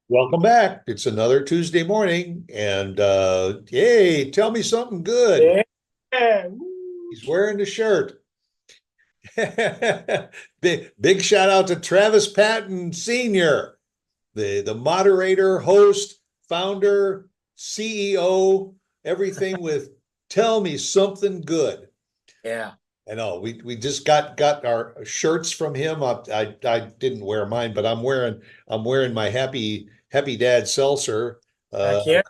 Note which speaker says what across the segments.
Speaker 1: Welcome back. It's another Tuesday morning, and hey, tell me something good.
Speaker 2: Yeah. Woo.
Speaker 1: He's wearing the shirt. Big shout out to Travis Patton Sr., the moderator, host, founder, CEO, everything with tell me something good.
Speaker 2: Yeah.
Speaker 1: I know we just got our shirts from him. I didn't wear mine, but I'm wearing my happy dad seltzer, uh,
Speaker 2: Heck yeah.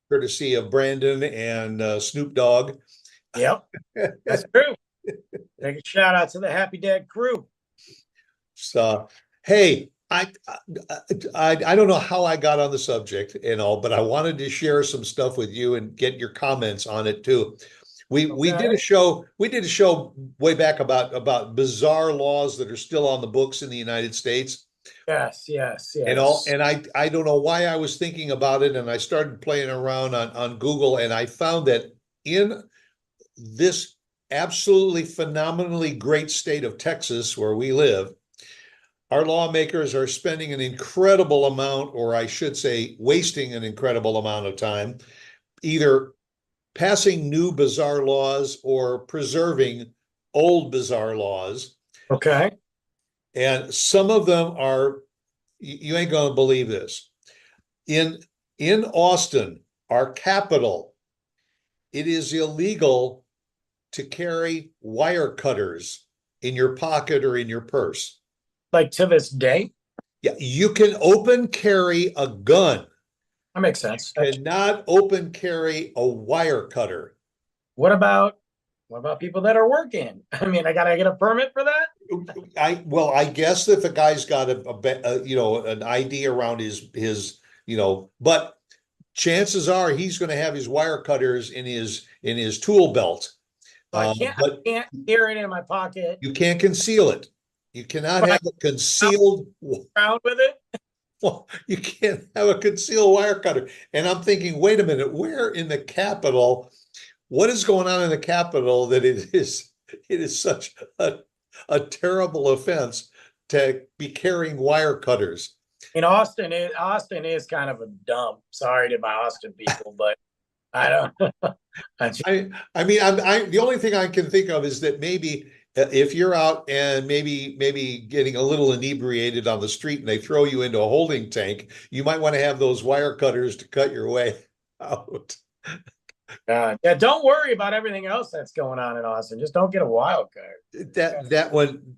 Speaker 1: courtesy of Brandon and Snoop Dogg.
Speaker 2: Yep. That's true. Take a shout out to the Happy Dad crew.
Speaker 1: So, hey, I don't know how I got on the subject and all, but I wanted to share some stuff with you and get your comments on it too. We did a
Speaker 2: Okay.
Speaker 1: show way back about bizarre laws that are still on the books in the United States
Speaker 2: Yes, yes,
Speaker 1: and all,
Speaker 2: yes.
Speaker 1: and I don't know why I was thinking about it, and I started playing around on Google, and I found that in this absolutely phenomenally great state of Texas where we live, our lawmakers are spending an incredible amount, or I should say, wasting an incredible amount of time, either passing new bizarre laws or preserving old bizarre laws.
Speaker 2: Okay.
Speaker 1: And some of them are, you ain't going to believe this. In in Austin, our capital, it is illegal to carry wire cutters in your pocket or in your purse.
Speaker 2: Like to this day,
Speaker 1: Yeah, you can open carry a gun,
Speaker 2: that makes sense.
Speaker 1: cannot open carry a wire cutter.
Speaker 2: What about what about people that are working? I mean, I gotta get a permit for that.
Speaker 1: I guess if a guy's got an ID around his, but chances are he's going to have his wire cutters in his tool belt.
Speaker 2: So I
Speaker 1: But
Speaker 2: can't carry it in my pocket,
Speaker 1: you can't conceal it. You cannot
Speaker 2: but I
Speaker 1: have
Speaker 2: can
Speaker 1: a
Speaker 2: walk
Speaker 1: concealed.
Speaker 2: around with it.
Speaker 1: Well, you can't have a concealed wire cutter. And I'm thinking, wait a minute, where in the Capitol? What is going on in the Capitol that it is such a terrible offense to be carrying wire cutters?
Speaker 2: In Austin is kind of a dump. Sorry to my Austin people, but I don't I just,
Speaker 1: I mean, the only thing I can think of is that maybe if you're out and maybe getting a little inebriated on the street and they throw you into a holding tank, you might want to have those wire cutters to cut your way out.
Speaker 2: yeah, don't worry about everything else that's going on in Austin. Just don't get a wild card.
Speaker 1: That one,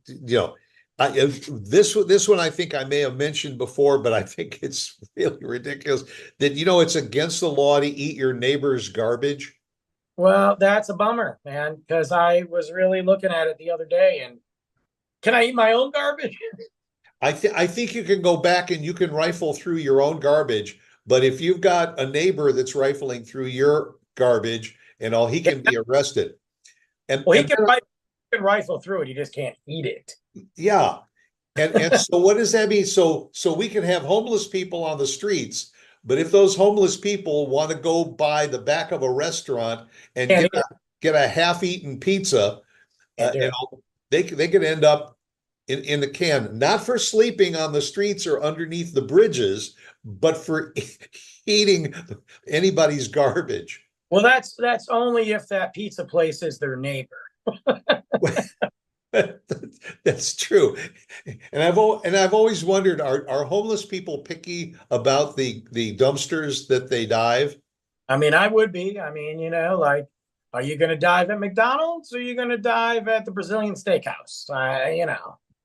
Speaker 1: this one I think I may have mentioned before, but I think it's really ridiculous that it's against the law to eat your neighbor's garbage.
Speaker 2: Well, that's a bummer, man, because I was really looking at it the other day and can I eat my own garbage?
Speaker 1: I think you can go back and you can rifle through your own garbage, but if you've got a neighbor that's rifling through your garbage and all, he
Speaker 2: Yeah.
Speaker 1: can be arrested. And
Speaker 2: Well,
Speaker 1: and
Speaker 2: he can rifle through it. He just can't eat it.
Speaker 1: yeah, and so what does that mean? So we can have homeless people on the streets, but if those homeless people want to go by the back of a restaurant and
Speaker 2: Can't
Speaker 1: get
Speaker 2: eat it.
Speaker 1: get a half-eaten pizza,
Speaker 2: Can't do it.
Speaker 1: they could end up in the can, not for sleeping on the streets or underneath the bridges, but for eating anybody's garbage.
Speaker 2: Well, that's only if that pizza place is their neighbor.
Speaker 1: That's true. And I've always wondered, are homeless people picky about the dumpsters that they dive?
Speaker 2: I mean, I would be. I mean, like, are you going to dive at McDonald's or are you going to dive at the Brazilian steakhouse?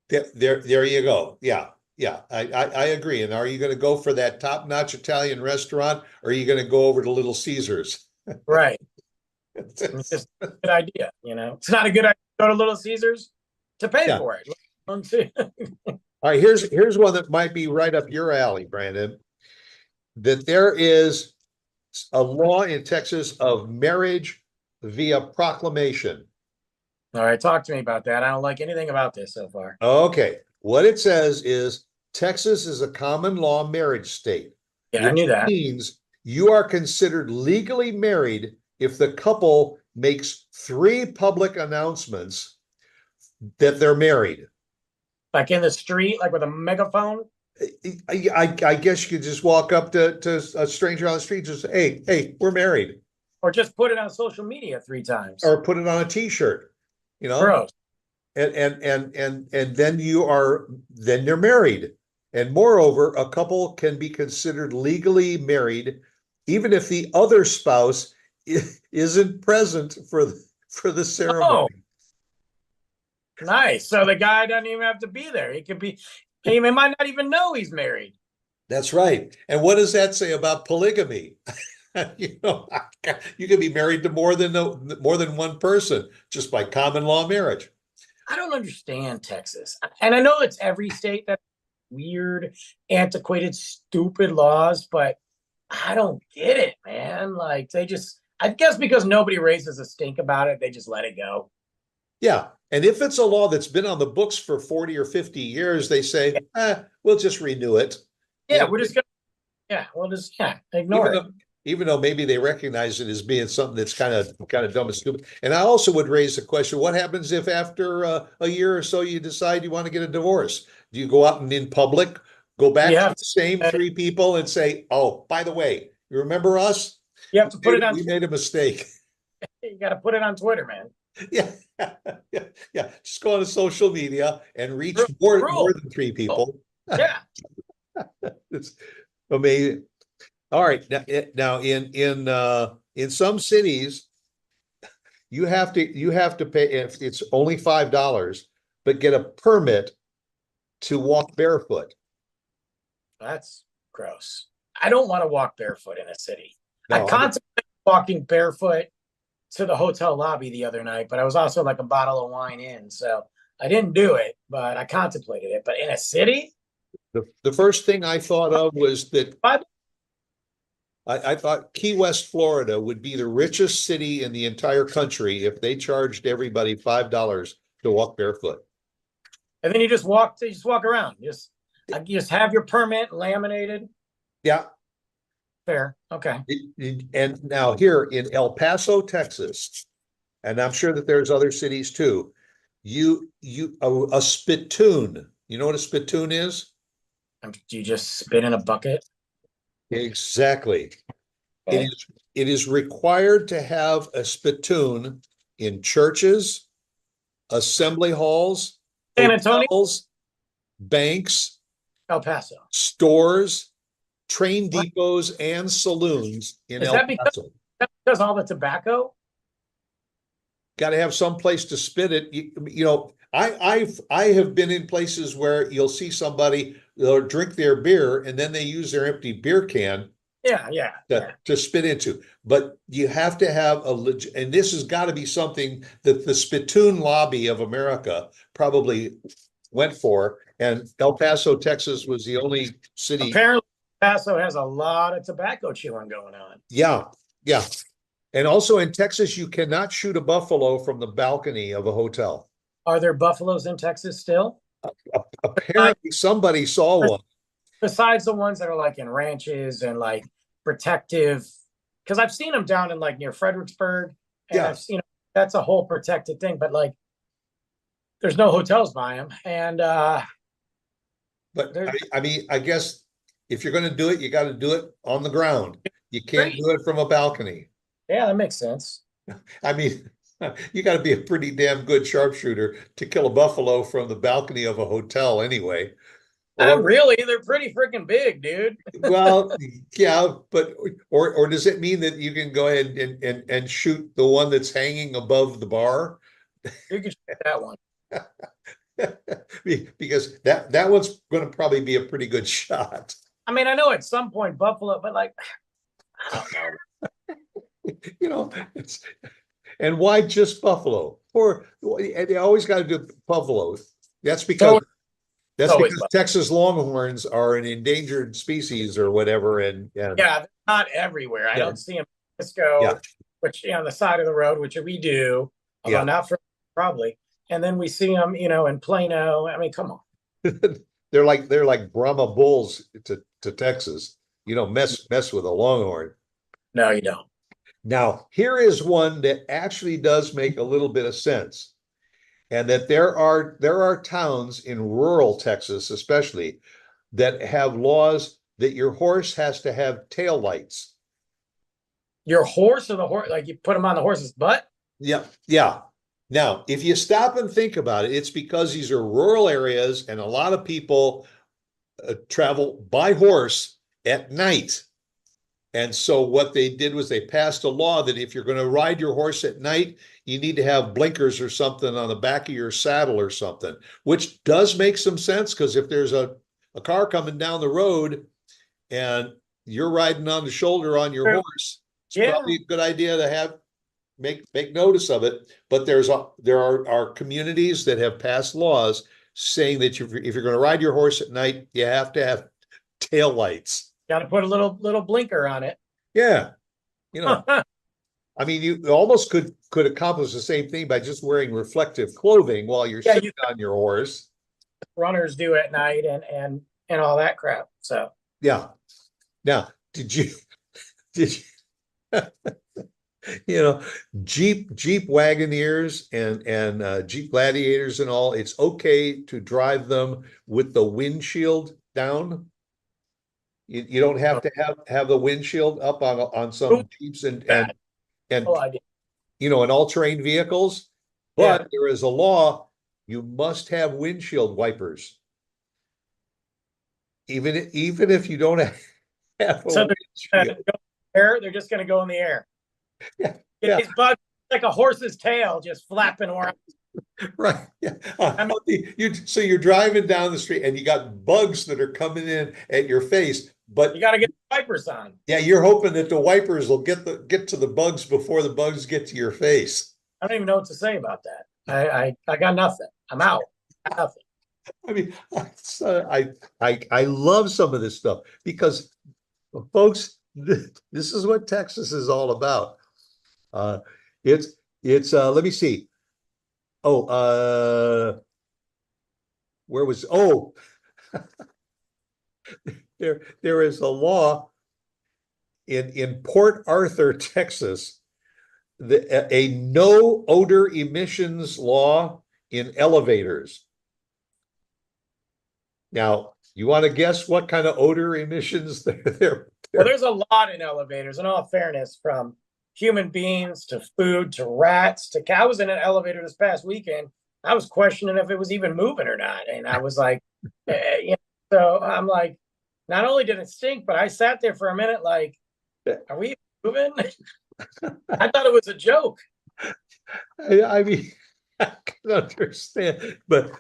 Speaker 1: There you go. Yeah. Yeah, I agree. And are you going to go for that top-notch Italian restaurant, or are you going to go over to Little Caesars?
Speaker 2: Right. It's just a good idea. It's not a good idea to go to Little Caesars to pay
Speaker 1: Yeah.
Speaker 2: for it.
Speaker 1: All right, here's one that might be right up your alley, Brandon. That there is a law in Texas of marriage via proclamation.
Speaker 2: All right, talk to me about that. I don't like anything about this so far.
Speaker 1: Okay, what it says is Texas is a common law marriage state,
Speaker 2: Yeah, I
Speaker 1: which
Speaker 2: knew that.
Speaker 1: means you are considered legally married if the couple makes three public announcements that they're married.
Speaker 2: Like in the street, like with a megaphone.
Speaker 1: I guess you could just walk up to a stranger on the street, and just say, hey, we're married,
Speaker 2: Or just put it on social media 3 times.
Speaker 1: or put it on a T-shirt, you know,
Speaker 2: Gross.
Speaker 1: and then you're married. And moreover, a couple can be considered legally married, even if the other spouse isn't present for the
Speaker 2: Oh,
Speaker 1: ceremony.
Speaker 2: nice. So the guy doesn't even have to be there. He might not even know he's married.
Speaker 1: That's right. And what does that say about polygamy? You know, you can be married to more than one person just by common law marriage.
Speaker 2: I don't understand Texas. And I know it's every state that weird, antiquated, stupid laws, but I don't get it, man. Like I guess because nobody raises a stink about it, they just let it go.
Speaker 1: Yeah. And if it's a law that's been on the books for 40 or 50 years, they say, we'll just renew it. You
Speaker 2: Yeah,
Speaker 1: know,
Speaker 2: we're just gonna we'll just
Speaker 1: even
Speaker 2: ignore it.
Speaker 1: though even though maybe they recognize it as being something that's kind of dumb and stupid. And I also would raise the question: what happens if after a year or so you decide you want to get a divorce? Do you go out and in public go
Speaker 2: You
Speaker 1: back to
Speaker 2: have
Speaker 1: the same three people and say, "Oh, by the way, you remember us?
Speaker 2: you have to put it on.
Speaker 1: We made a mistake."
Speaker 2: You got to put it on Twitter, man.
Speaker 1: Yeah, yeah. Just go on to social media and reach more
Speaker 2: Rule.
Speaker 1: than three people.
Speaker 2: Yeah.
Speaker 1: It's amazing. All right, now in some cities you have to pay if it's only $5, but get a permit to walk barefoot.
Speaker 2: That's gross. I don't want to walk barefoot in a city. I
Speaker 1: No,
Speaker 2: contemplated walking barefoot to the hotel lobby the other night, but I was also like a bottle of wine in, so I didn't do it, but I contemplated it. But in a city,
Speaker 1: the first thing I thought of was that
Speaker 2: but
Speaker 1: I thought Key West, Florida would be the richest city in the entire country if they charged everybody $5 to walk barefoot.
Speaker 2: and then you just walk around. You just have your permit laminated.
Speaker 1: Yeah.
Speaker 2: Fair. Okay.
Speaker 1: And now here in El Paso, Texas, and I'm sure that there's other cities too, a spittoon. You know what a spittoon is?
Speaker 2: Do you just spit in a bucket?
Speaker 1: Exactly.
Speaker 2: Okay.
Speaker 1: It is required to have a spittoon in churches, assembly halls,
Speaker 2: San Antonio,
Speaker 1: hotels, banks,
Speaker 2: El Paso.
Speaker 1: stores, train
Speaker 2: What?
Speaker 1: depots, and saloons in
Speaker 2: Is
Speaker 1: El
Speaker 2: that
Speaker 1: Paso.
Speaker 2: because all the tobacco?
Speaker 1: Got to have some place to spit it. You know, I have been in places where you'll see somebody, they'll drink their beer and then they use their empty beer can
Speaker 2: Yeah.
Speaker 1: to spit into. But you have to have and this has got to be something that the spittoon lobby of America probably went for. And El Paso, Texas was the only city.
Speaker 2: Apparently, El Paso has a lot of tobacco chewing going on.
Speaker 1: Yeah, yeah. And also in Texas, you cannot shoot a buffalo from the balcony of a hotel.
Speaker 2: Are there buffaloes in Texas still?
Speaker 1: Apparently somebody saw one.
Speaker 2: Besides the ones that are like in ranches and like protective, because I've seen them down in like near Fredericksburg, and
Speaker 1: Yeah.
Speaker 2: I've seen that's a whole protected thing. But like, there's no hotels by them, and
Speaker 1: But I mean, I guess if you're going to do it, you got to do it on the ground. You can't do it from a balcony.
Speaker 2: yeah, that makes sense.
Speaker 1: I mean, you got to be a pretty damn good sharpshooter to kill a buffalo from the balcony of a hotel anyway.
Speaker 2: Really, they're pretty freaking big, dude.
Speaker 1: Well, yeah, but or does it mean that you can go ahead and shoot the one that's hanging above the bar?
Speaker 2: You can shoot that one.
Speaker 1: Because that one's going to probably be a pretty good shot.
Speaker 2: I mean, I know at some point buffalo, but like, I don't know.
Speaker 1: You know, and why just buffalo? Or they always got to do buffaloes. That's because Texas Longhorns are an endangered species or whatever. And
Speaker 2: yeah, they're not everywhere. I don't see them in Frisco, which on the side of the road, which we do, although not for probably. And then we see them, in Plano. I mean, come on.
Speaker 1: They're like Brahma bulls to Texas. You don't mess with a Longhorn.
Speaker 2: No, you don't.
Speaker 1: Now, here is one that actually does make a little bit of sense. And that there are towns in rural Texas, especially, that have laws that your horse has to have tail lights.
Speaker 2: Your horse or the horse, like you put him on the horse's butt?
Speaker 1: Yeah, yeah. Now, if you stop and think about it, it's because these are rural areas and a lot of people travel by horse at night. And so what they did was they passed a law that if you're going to ride your horse at night, you need to have blinkers or something on the back of your saddle or something, which does make some sense because if there's a car coming down the road and you're riding on the shoulder on your horse, it's probably a good idea to have make notice of it. But there are communities that have passed laws saying that if you're going to ride your horse at night, you have to have tail lights.
Speaker 2: Got to put a little blinker on it.
Speaker 1: Yeah, I mean, you almost could accomplish the same thing by just wearing reflective clothing while you're sitting on your horse.
Speaker 2: Runners do at night and all that crap. So
Speaker 1: yeah. Now, did you Jeep Wagoneers and Jeep Gladiators and all, it's okay to drive them with the windshield down. You don't have to have the windshield up on some Jeeps and in all-terrain vehicles, but there is a law, you must have windshield wipers. Even if you don't have a windshield.
Speaker 2: They're just going to go in the air.
Speaker 1: Yeah.
Speaker 2: These bugs like a horse's tail just flapping around.
Speaker 1: Right. Yeah. So you're driving down the street and you got bugs that are coming in at your face, but
Speaker 2: you got to get the wipers on.
Speaker 1: Yeah, you're hoping that the wipers will get to the bugs before the bugs get to your face.
Speaker 2: I don't even know what to say about that. I got nothing. I'm out. Nothing.
Speaker 1: I mean, I love some of this stuff because, folks, this is what Texas is all about. It's let me see. Where was there is a law in Port Arthur, Texas, a no odor emissions law in elevators. Now, you want to guess what kind of odor emissions there?
Speaker 2: Well, there's a lot in elevators, in all fairness, from human beings to food to rats to I was in an elevator this past weekend. I was questioning if it was even moving or not. And I was like, so I'm like, not only did it stink, but I sat there for a minute like, are we moving? I thought it was a joke.
Speaker 1: I mean, I can understand, but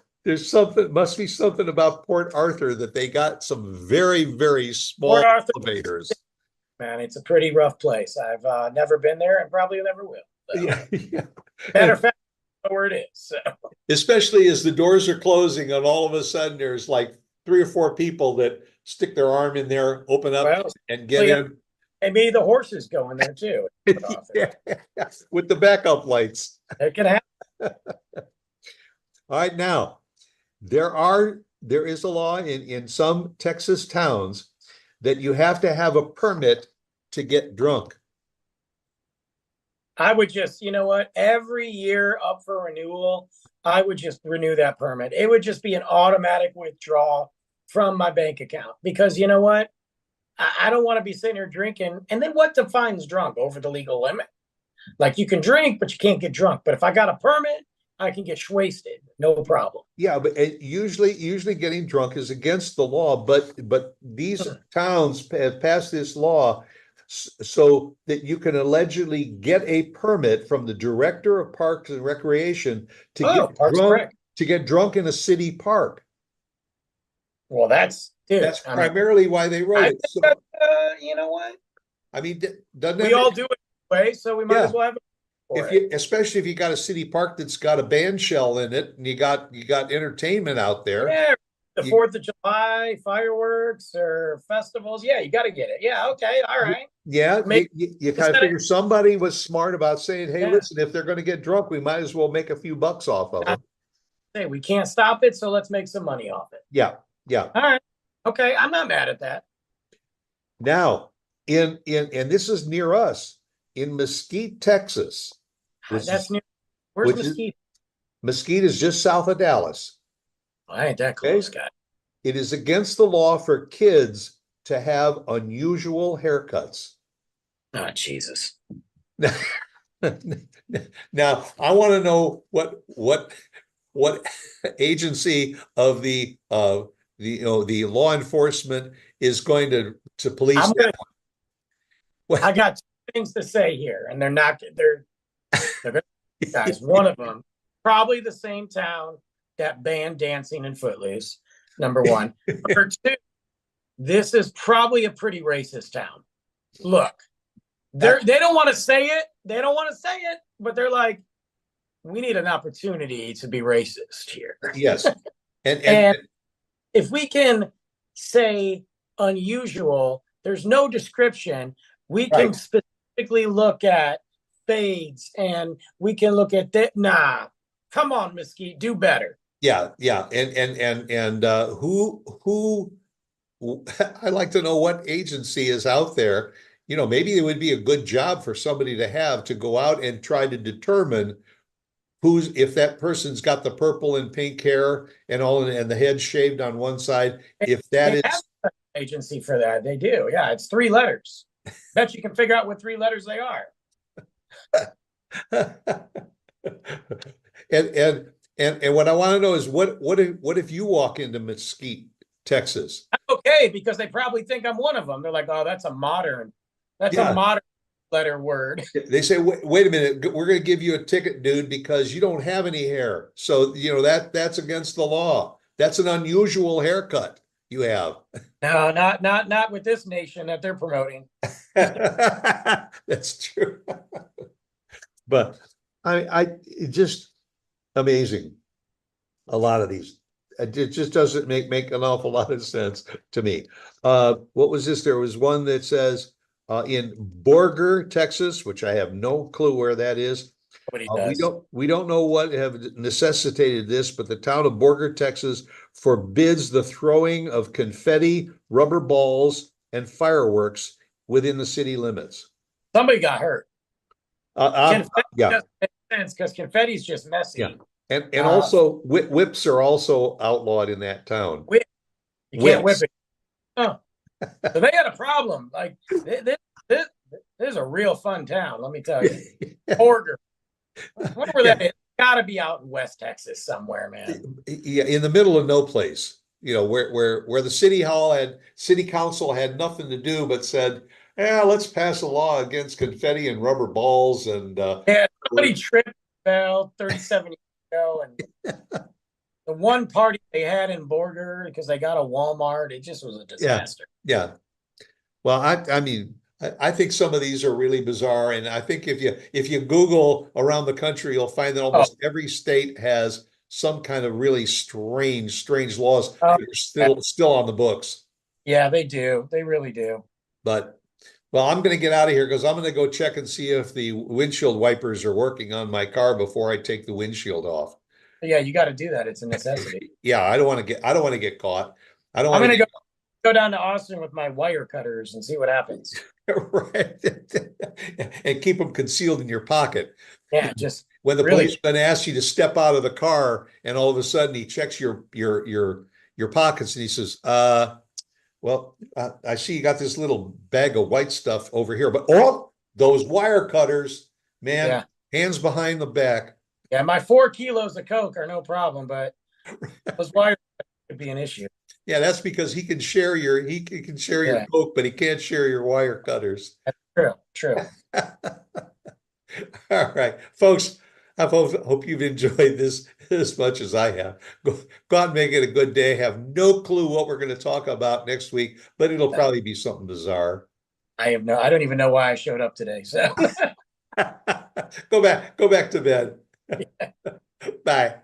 Speaker 1: must be something about Port Arthur that they got some very, very small elevators.
Speaker 2: Man, it's a pretty rough place. I've never been there and probably never will. So.
Speaker 1: Yeah.
Speaker 2: Matter of fact, I know where it is. So.
Speaker 1: Especially as the doors are closing and all of a sudden there's like 3 or 4 people that stick their arm in there, open up and get in.
Speaker 2: And maybe the horses go in there too.
Speaker 1: Yeah, with the backup lights.
Speaker 2: It can happen.
Speaker 1: All right, now there is a law in some Texas towns that you have to have a permit to get drunk.
Speaker 2: I would just, you know what, every year up for renewal, I would just renew that permit. It would just be an automatic withdrawal from my bank account because you know what? I don't want to be sitting here drinking. And then what defines drunk over the legal limit? Like you can drink, but you can't get drunk. But if I got a permit, I can get wasted, no problem.
Speaker 1: Yeah, but usually getting drunk is against the law. But these towns have passed this law so that you can allegedly get a permit from the director of Parks and Recreation to get drunk in a city park.
Speaker 2: Well, that's
Speaker 1: primarily why they wrote it. So,
Speaker 2: you know what?
Speaker 1: I mean, doesn't
Speaker 2: we all do it anyway, so we might as well have it.
Speaker 1: Especially if you got a city park that's got a band shell in it and you got entertainment out there.
Speaker 2: Yeah, the 4th of July fireworks or festivals. Yeah, you got to get it. Yeah, okay, all right.
Speaker 1: Yeah, you kind of figure somebody was smart about saying, hey, listen, if they're going to get drunk, we might as well make a few bucks off of them.
Speaker 2: Hey, we can't stop it, so let's make some money off it.
Speaker 1: Yeah.
Speaker 2: All right. Okay, I'm not mad at that.
Speaker 1: Now, and this is near us in Mesquite, Texas.
Speaker 2: That's near. Where's Mesquite?
Speaker 1: Mesquite is just south of Dallas.
Speaker 2: I ain't that close, guy.
Speaker 1: it is against the law for kids to have unusual haircuts.
Speaker 2: Oh, Jesus.
Speaker 1: Now, I want to know what agency of the law enforcement is going to police
Speaker 2: I'm
Speaker 1: that
Speaker 2: gonna
Speaker 1: one.
Speaker 2: I got two things to say here, and they're good guys. One of them, probably the same town that banned dancing in Footloose. Number one. Number two, this is probably a pretty racist town. Look, they don't want to say it. They don't want to say it, but they're like, we need an opportunity to be racist here.
Speaker 1: Yes.
Speaker 2: And if we can say unusual, there's no description. We can
Speaker 1: right.
Speaker 2: specifically look at fades and we can look at that. Nah, come on, Mesquite, do better.
Speaker 1: Yeah, yeah. And who I'd like to know what agency is out there. Maybe it would be a good job for somebody to have to go out and try to determine if that person's got the purple and pink hair and all, and the head shaved on one side, if that
Speaker 2: They have
Speaker 1: is
Speaker 2: an agency for that. They do. Yeah, it's 3 letters. Bet you can figure out what 3 letters they are.
Speaker 1: and what I want to know is what if you walk into Mesquite, Texas?
Speaker 2: Okay, because they probably think I'm one of them. They're like, oh, that's a modern
Speaker 1: Yeah.
Speaker 2: letter word.
Speaker 1: They say, wait a minute, we're going to give you a ticket, dude, because you don't have any hair. So, that's against the law. That's an unusual haircut you have.
Speaker 2: No, not with this nation that they're promoting.
Speaker 1: That's true. But it just amazing. A lot of these. It just doesn't make an awful lot of sense to me. What was this? There was one that says in Borger, Texas, which I have no clue where that is.
Speaker 2: Nobody
Speaker 1: We
Speaker 2: does.
Speaker 1: don't know what have necessitated this, but the town of Borger, Texas, forbids the throwing of confetti, rubber balls, and fireworks within the city limits.
Speaker 2: Somebody got hurt. Confetti
Speaker 1: Yeah,
Speaker 2: doesn't make sense because confetti is just messy.
Speaker 1: yeah, and also whips are also outlawed in that town.
Speaker 2: You can't whip
Speaker 1: Whips.
Speaker 2: it. Oh. So they had a problem. Like this is a real fun town, let me tell you. Borger. I wonder where that is. Got to be out in West Texas somewhere, man.
Speaker 1: Yeah, in the middle of no place. Where the city council had nothing to do but said, "Yeah, let's pass a law against confetti and rubber balls." And
Speaker 2: Yeah, somebody tripped, fell 37 years ago, and the one party they had in Borger because they got a Walmart, it just was a disaster.
Speaker 1: Yeah. Well, I mean, I think some of these are really bizarre, and I think if you Google around the country, you'll find that almost every state has some kind of really strange laws that are still on the books.
Speaker 2: Yeah, they do. They really do.
Speaker 1: But well, I'm going to get out of here because I'm going to go check and see if the windshield wipers are working on my car before I take the windshield off.
Speaker 2: Yeah, you got to do that. It's a necessity.
Speaker 1: Yeah, I don't want to get caught. I don't
Speaker 2: I'm
Speaker 1: want
Speaker 2: gonna
Speaker 1: to
Speaker 2: go down to Austin with my wire cutters and see what happens.
Speaker 1: right, and keep them concealed in your pocket.
Speaker 2: Yeah, just
Speaker 1: When the
Speaker 2: really
Speaker 1: policeman asks you to step out of the car, and all of a sudden he checks your pockets, and he says, well, I see you got this little bag of white stuff over here, but those wire cutters, man,
Speaker 2: yeah.
Speaker 1: hands behind the back."
Speaker 2: Yeah, my 4 kilos of coke are no problem, but those wires could be an issue.
Speaker 1: Yeah, that's because he can share your coke, but he can't share your wire cutters.
Speaker 2: That's true.
Speaker 1: All right, folks. I hope you've enjoyed this as much as I have. Go out and make it a good day. Have no clue what we're going to talk about next week, but it'll probably be something bizarre.
Speaker 2: I don't even know why I showed up today. So
Speaker 1: Go back to bed. Bye.